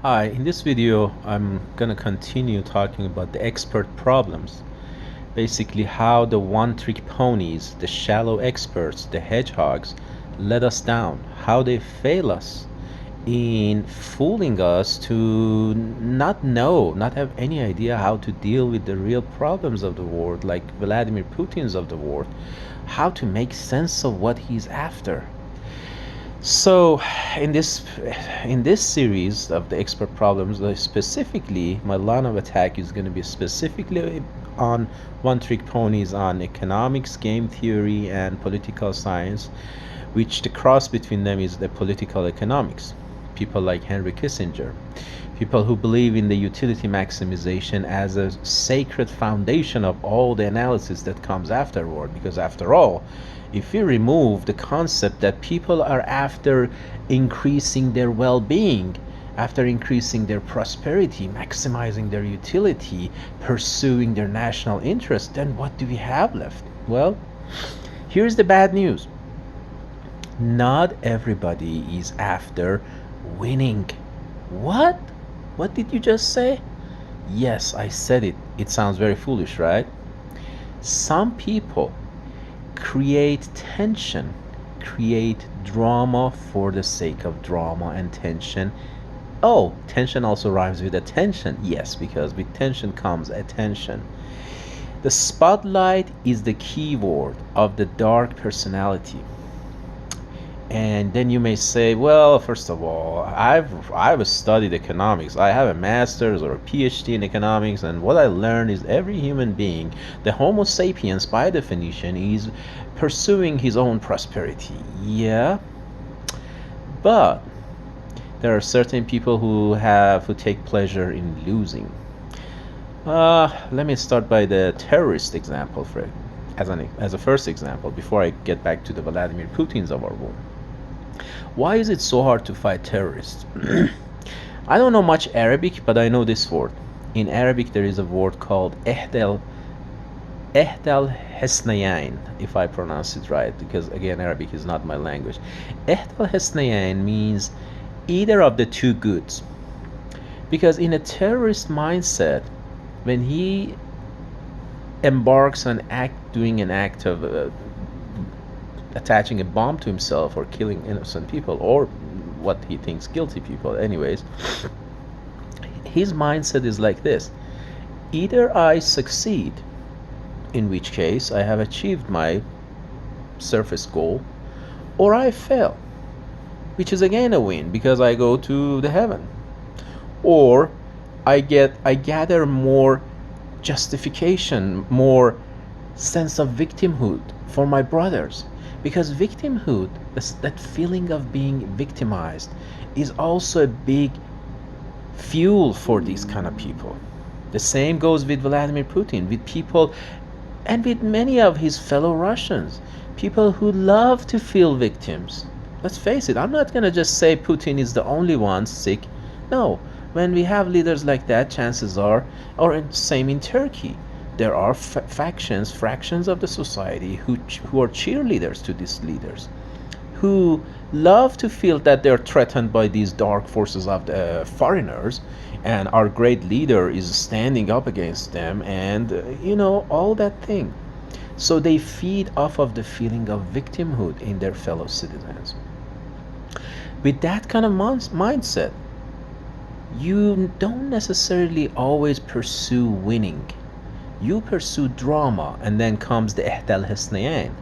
Hi, in this video I'm gonna continue talking about the expert problems. Basically how the one-trick ponies, the shallow experts, the hedgehogs, let us down, how they fail us in fooling us to not know, not have any idea how to deal with the real problems of the world, like Vladimir Putin's of the world, how to make sense of what he's after. So, in this in this series of the expert problems, specifically my line of attack is going to be specifically on one-trick ponies on economics, game theory, and political science, which the cross between them is the political economics. People like Henry Kissinger, people who believe in the utility maximization as a sacred foundation of all the analysis that comes afterward, because after all, if you remove the concept that people are after increasing their well-being, after increasing their prosperity, maximizing their utility, pursuing their national interest, then what do we have left? Well, here's the bad news. Not everybody is after winning. What? What did you just say? Yes, I said it. It sounds very foolish, right? Some people create tension, create drama for the sake of drama and tension. Oh, tension also rhymes with attention. Yes, because with tension comes attention. The spotlight is the keyword of the dark personality. And then you may say, well, first of all, I've studied economics. I have a master's or a PhD in economics, and what I learned is every human being, the Homo sapiens by definition, is pursuing his own prosperity. Yeah, but there are certain people who take pleasure in losing. Let me start by the terrorist example, Fred, as a first example, before I get back to the Vladimir Putins of our world. Why is it so hard to fight terrorists? I don't know much Arabic, but I know this word. In Arabic, there is a word called Ehdel Hesnayain, if I pronounce it right, because again, Arabic is not my language. Ehdel Hesnayain means either of the two goods. Because in a terrorist mindset, when he embarks on doing an act of attaching a bomb to himself or killing innocent people, or what he thinks guilty people, anyways, his mindset is like this: either I succeed, in which case I have achieved my surface goal, or I fail, which is again a win because I go to the heaven, or I gather more justification, more sense of victimhood for my brothers. Because victimhood, that feeling of being victimized, is also a big fuel for these kind of people. The same goes with Vladimir Putin, with people, and with many of his fellow Russians, people who love to feel victims. Let's face it, I'm not going to just say Putin is the only one sick. No, when we have leaders like that, chances are, or same in Turkey, there are fractions of the society who are cheerleaders to these leaders, who love to feel that they're threatened by these dark forces of the foreigners, and our great leader is standing up against them, and all that thing. So they feed off of the feeling of victimhood in their fellow citizens. With that kind of mindset, you don't necessarily always pursue winning. You pursue drama, and then comes the Ehdal Hesnayan.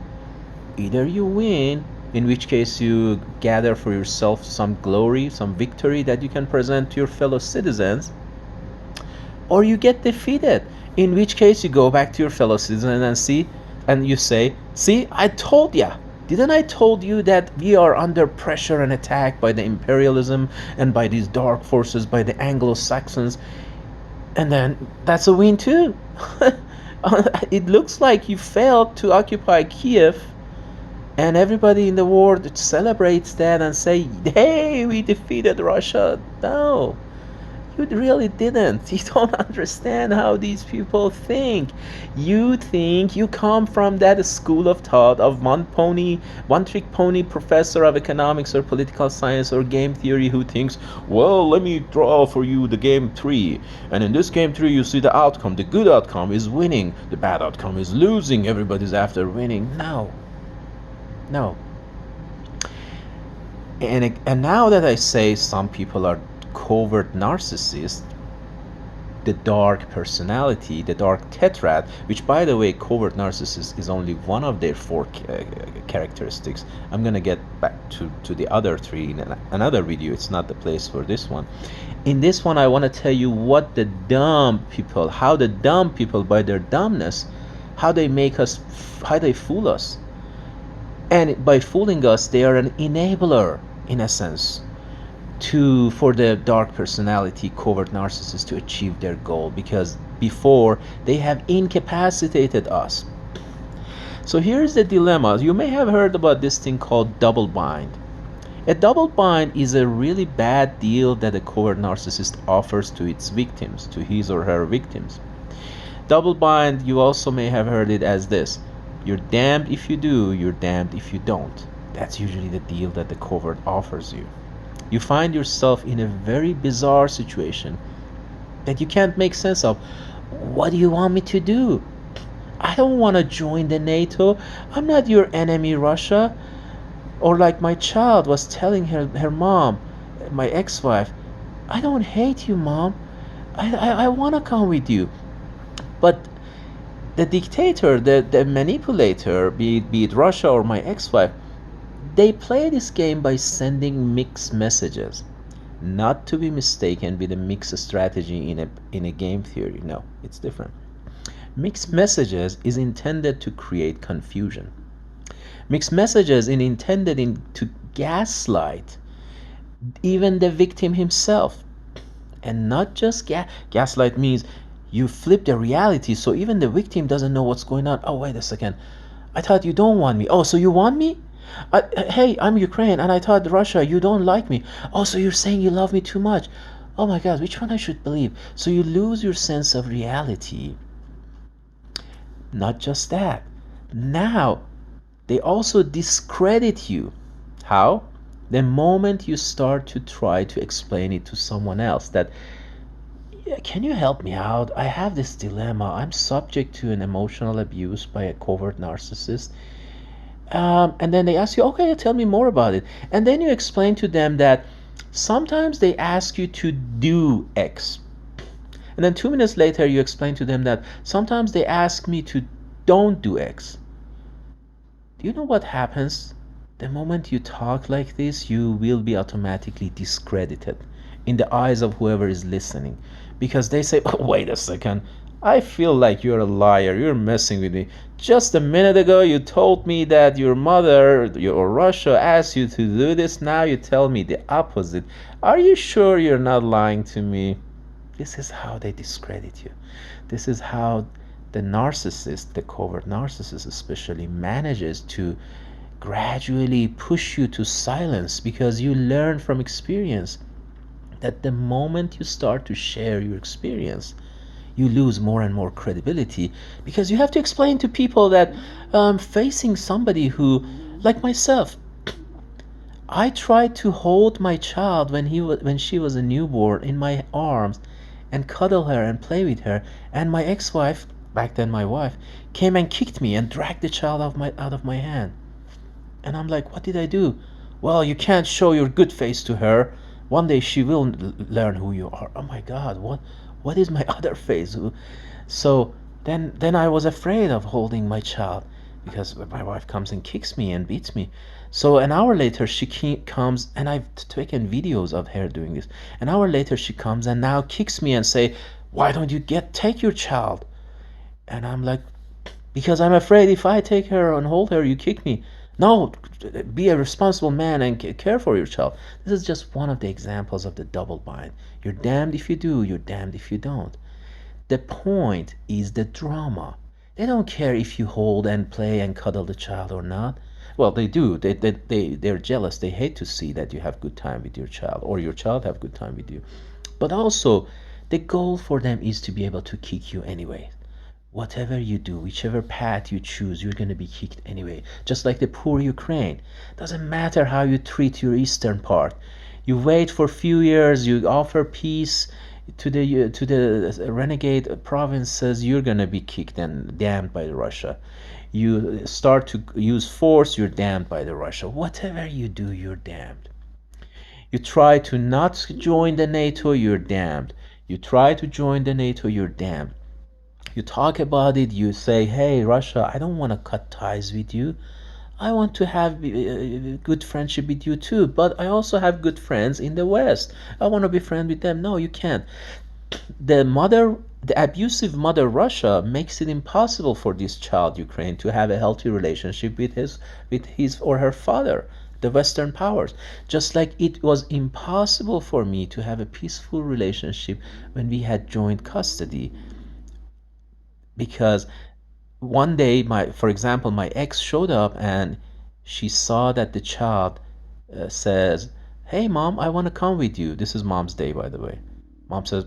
Either you win, in which case you gather for yourself some glory, some victory that you can present to your fellow citizens, or you get defeated, in which case you go back to your fellow citizens and you say, see, I told ya. Didn't I told you that we are under pressure and attack by the imperialism and by these dark forces, by the Anglo-Saxons? And then that's a win too. It looks like you failed to occupy Kiev, and everybody in the world celebrates that and say, hey, we defeated Russia. No, You really didn't. You don't understand how these people think. You think you come from that school of thought of one trick pony professor of economics or political science or game theory who thinks, well, let me draw for you the game 3. And in this game 3, you see the outcome. The good outcome is winning, the bad outcome is losing. Everybody's after winning. No. No. And now that I say some people are covert narcissists, the dark personality, the dark tetrad, which by the way, covert narcissist is only one of their 4 characteristics. I'm gonna get back to the other 3 in another video. It's not the place for this one. In this one, I want to tell you what the dumb people, how the dumb people by their dumbness, how they make us, how they fool us. And by fooling us, they are an enabler, in a sense, for the dark personality covert narcissists to achieve their goal, because before they have incapacitated us. So here's the dilemma. You may have heard about this thing called double bind. A double bind is a really bad deal that a covert narcissist offers to its victims, to his or her victims. Double bind, you also may have heard it as this: you're damned if you do, you're damned if you don't. That's usually the deal that the covert offers you. You find yourself in a very bizarre situation that you can't make sense of. What do you want me to do? I don't want to join the NATO. I'm not your enemy, Russia. Or like my child was telling her mom, my ex-wife, I don't hate you, Mom. I want to come with you. But the dictator, the manipulator, be it Russia or my ex-wife, they play this game by sending mixed messages, not to be mistaken with a mixed strategy in a game theory. No, it's different. Mixed messages is intended to create confusion. Mixed messages is intended to gaslight even the victim himself. And not just gaslight means you flip the reality so even the victim doesn't know what's going on. Oh, wait a second. I thought you don't want me. Oh, so you want me? Hey, I'm Ukraine, and I thought Russia, you don't like me. Oh, so you're saying you love me too much. Oh my God, which one I should believe? So you lose your sense of reality. Not just that. Now, they also discredit you. How? The moment you start to try to explain it to someone else that, yeah, can you help me out? I have this dilemma. I'm subject to an emotional abuse by a covert narcissist. And then they ask you, okay, tell me more about it. And then you explain to them that sometimes they ask you to do X. And then 2 minutes later, you explain to them that sometimes they ask me to don't do X. Do you know what happens? The moment you talk like this, you will be automatically discredited in the eyes of whoever is listening. Because they say, oh, wait a second. I feel like you're a liar. You're messing with me. Just a minute ago, you told me that your mother or Russia asked you to do this. Now you tell me the opposite. Are you sure you're not lying to me? This is how they discredit you. This is how the narcissist, the covert narcissist especially, manages to gradually push you to silence, because you learn from experience that the moment you start to share your experience, you lose more and more credibility, because you have to explain to people that facing somebody who, like myself, I tried to hold my child when she was a newborn in my arms and cuddle her and play with her, and my ex-wife, back then my wife, came and kicked me and dragged the child out of my hand. And I'm like, what did I do? Well, you can't show your good face to her. One day she will learn who you are. Oh my God, what is my other face? So then I was afraid of holding my child, because my wife comes and kicks me and beats me. So an hour later she comes, and I've taken videos of her doing this. An hour later she comes and now kicks me and say, why don't you take your child? And I'm like, because I'm afraid if I take her and hold her, you kick me. No, be a responsible man and care for your child. This is just one of the examples of the double bind. You're damned if you do, you're damned if you don't. The point is the drama. They don't care if you hold and play and cuddle the child or not. Well, they do. They're jealous. They hate to see that you have good time with your child, or your child have good time with you. But also, the goal for them is to be able to kick you anyway. Whatever you do, whichever path you choose, you're going to be kicked anyway. Just like the poor Ukraine. Doesn't matter how you treat your eastern part. You wait for a few years, you offer peace to the renegade provinces, you're going to be kicked and damned by Russia. You start to use force, you're damned by the Russia. Whatever you do, you're damned. You try to not join the NATO, you're damned. You try to join the NATO, you're damned. You talk about it, you say, hey, Russia, I don't want to cut ties with you. I want to have good friendship with you too, but I also have good friends in the West. I want to be friends with them. No, you can't. The abusive mother Russia makes it impossible for this child Ukraine to have a healthy relationship with his or her father, the Western powers. Just like it was impossible for me to have a peaceful relationship when we had joint custody, because one day, for example, my ex showed up and she saw that the child says, hey mom, I want to come with you. This is mom's day, by the way. Mom says,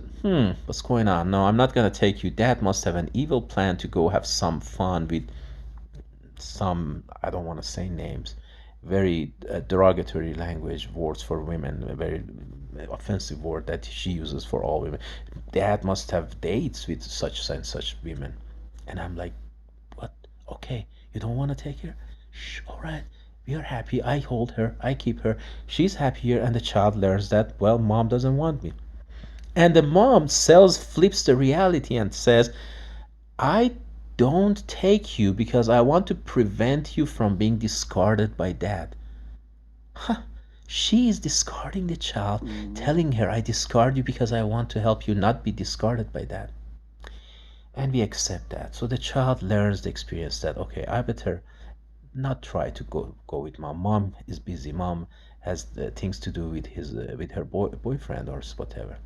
what's going on? No, I'm not going to take you. Dad must have an evil plan to go have some fun with some, I don't want to say names, very derogatory language, words for women, a very offensive word that she uses for all women. Dad must have dates with such and such women. And I'm like, what? Okay, you don't want to take her? Shh, all right. We are happy. I hold her. I keep her. She's happier, and the child learns that, well, mom doesn't want me. And the mom flips the reality and says, I don't take you because I want to prevent you from being discarded by dad. Huh. She is discarding the child, telling her, I discard you because I want to help you not be discarded by dad. And we accept that. So the child learns the experience that, okay, I better not try to go with mom. Mom is busy. Mom has things to do with her boyfriend or whatever.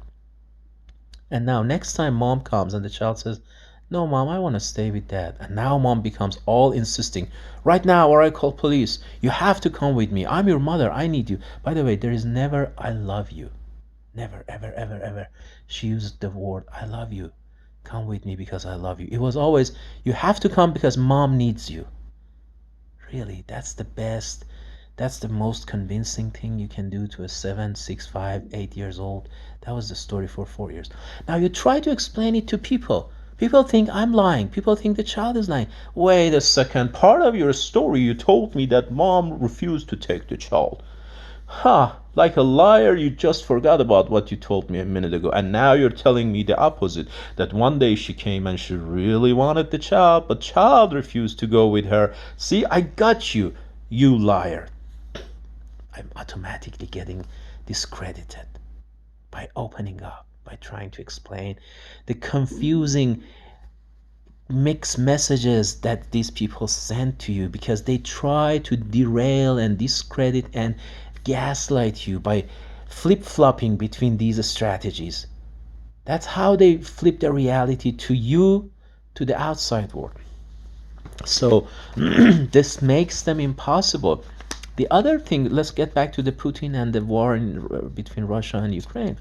And now next time mom comes and the child says, no mom, I want to stay with dad. And now mom becomes all insisting, right now or I call police. You have to come with me. I'm your mother. I need you. By the way, there is never I love you. Never, ever, ever, ever. She used the word I love you. Come with me because I love you. It was always, you have to come because mom needs you. Really, that's the best. That's the most convincing thing you can do to a 7, 6, 5, 8 years old. That was the story for 4 years. Now you try to explain it to people. People think I'm lying. People think the child is lying. Wait a second. Part of your story, you told me that mom refused to take the child. Like a liar, you just forgot about what you told me a minute ago. And now you're telling me the opposite. That one day she came and she really wanted the child, but child refused to go with her. See, I got you, you liar. I'm automatically getting discredited by opening up, by trying to explain the confusing mixed messages that these people send to you, because they try to derail and discredit and gaslight you by flip-flopping between these strategies. That's how they flip the reality to you, to the outside world. So this makes them impossible. The other thing, let's get back to the Putin and the war between Russia and Ukraine.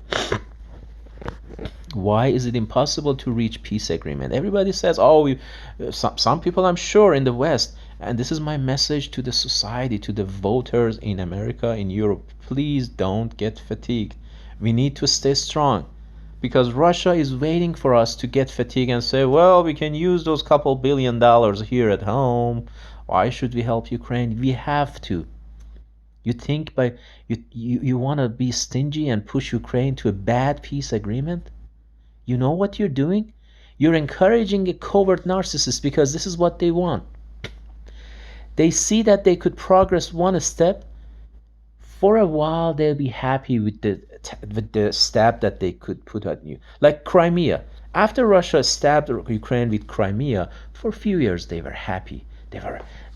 Why is it impossible to reach peace agreement? Everybody says, some people I'm sure in the West, and this is my message to the society, to the voters in America, in Europe, please don't get fatigued. We need to stay strong, because Russia is waiting for us to get fatigued and say, well, we can use those couple $1 billion here at home. Why should we help Ukraine? We have to. You think you want to be stingy and push Ukraine to a bad peace agreement? You know what you're doing? You're encouraging a covert narcissist, because this is what they want. They see that they could progress one step. For a while, they'll be happy with the stab that they could put at you. Like Crimea. After Russia stabbed Ukraine with Crimea, for a few years they were happy.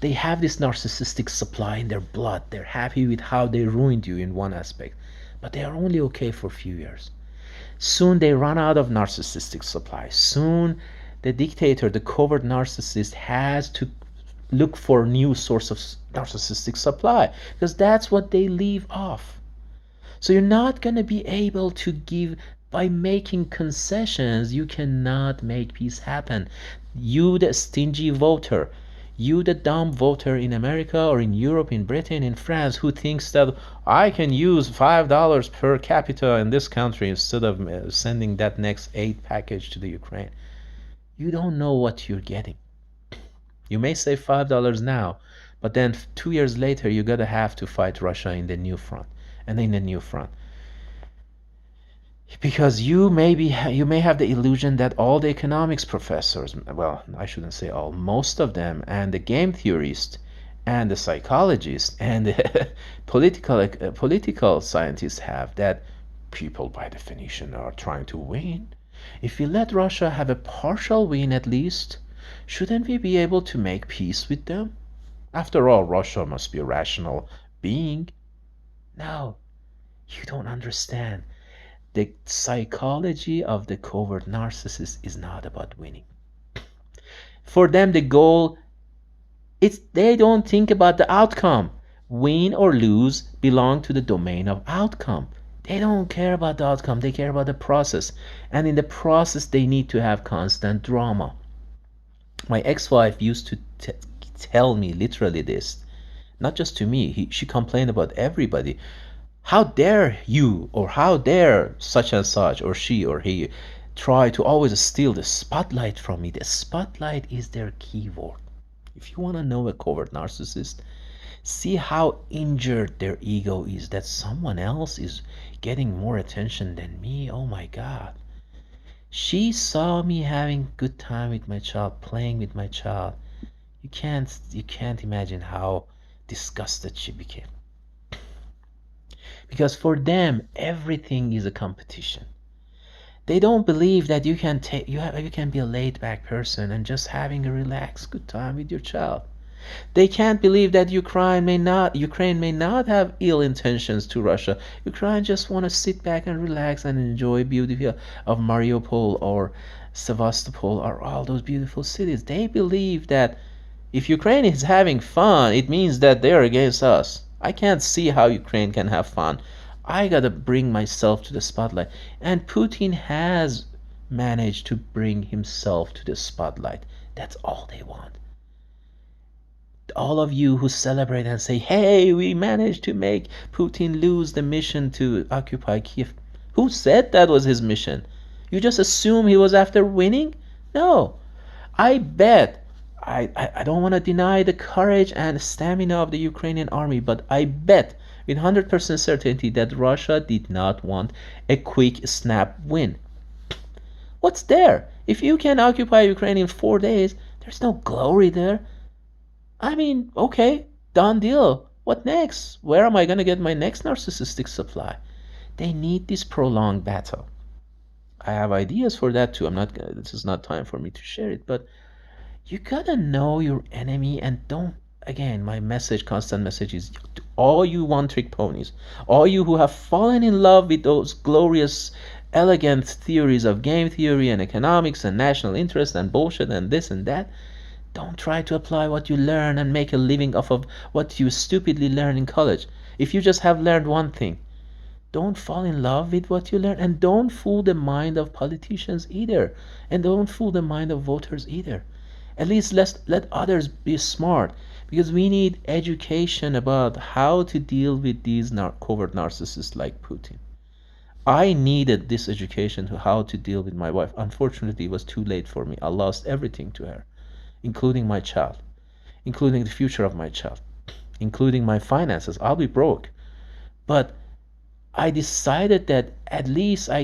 They have this narcissistic supply in their blood. They're happy with how they ruined you in one aspect. But they are only okay for a few years. Soon they run out of narcissistic supply. Soon the dictator, the covert narcissist, has to look for a new source of narcissistic supply, because that's what they leave off. So you're not going to be able to give By making concessions, you cannot make peace happen. You, the stingy voter, you, the dumb voter in America or in Europe, in Britain, in France, who thinks that I can use $5 per capita in this country instead of sending that next aid package to the Ukraine. You don't know what you're getting. You may save $5 now, but then 2 years later, you're gonna have to fight Russia in the new front and in the new front. Because you may have the illusion that all the economics professors, well, I shouldn't say all, most of them, and the game theorists and the psychologists and the political scientists have, that people by definition are trying to win. If we let Russia have a partial win at least, shouldn't we be able to make peace with them? After all, Russia must be a rational being. No, you don't understand. The psychology of the covert narcissist is not about winning. For them, the goal, it's they don't think about the outcome. Win or lose belong to the domain of outcome. They don't care about the outcome, they care about the process. And in the process, they need to have constant drama. My ex-wife used to tell me literally this, not just to me. She complained about everybody. How dare you, or how dare such and such, or she or he, try to always steal the spotlight from me? The spotlight is their keyword. If you want to know a covert narcissist, see how injured their ego is, that someone else is getting more attention than me. Oh my God. She saw me having good time with my child, playing with my child. You can't imagine how disgusted she became. Because for them, everything is a competition. They don't believe that you can be a laid back person and just having a relaxed good time with your child. They can't believe that Ukraine may not have ill intentions to Russia. Ukraine just want to sit back and relax and enjoy beauty of Mariupol or Sevastopol or all those beautiful cities. They believe that if Ukraine is having fun, it means that they're against us. I can't see how Ukraine can have fun. I gotta bring myself to the spotlight. And Putin has managed to bring himself to the spotlight. That's all they want. All of you who celebrate and say, hey, we managed to make Putin lose the mission to occupy Kiev. Who said that was his mission? You just assume he was after winning? No. I bet, I don't want to deny the courage and stamina of the Ukrainian army, but I bet with 100% certainty that Russia did not want a quick snap win. What's there? If you can occupy Ukraine in 4 days, there's no glory there. I mean, okay, done deal. What next? Where am I going to get my next narcissistic supply? They need this prolonged battle. I have ideas for that too. This is not time for me to share it, but you gotta know your enemy and don't, again, my constant message is to all you one-trick ponies, all you who have fallen in love with those glorious, elegant theories of game theory and economics and national interest and bullshit and this and that. Don't try to apply what you learn and make a living off of what you stupidly learn in college. If you just have learned one thing, don't fall in love with what you learn, and don't fool the mind of politicians either, and don't fool the mind of voters either. At least let others be smart, because we need education about how to deal with these covert narcissists like Putin. I needed this education to how to deal with my wife. Unfortunately, it was too late for me. I lost everything to her, including my child, including the future of my child, including my finances. I'll be broke. But I decided that at least I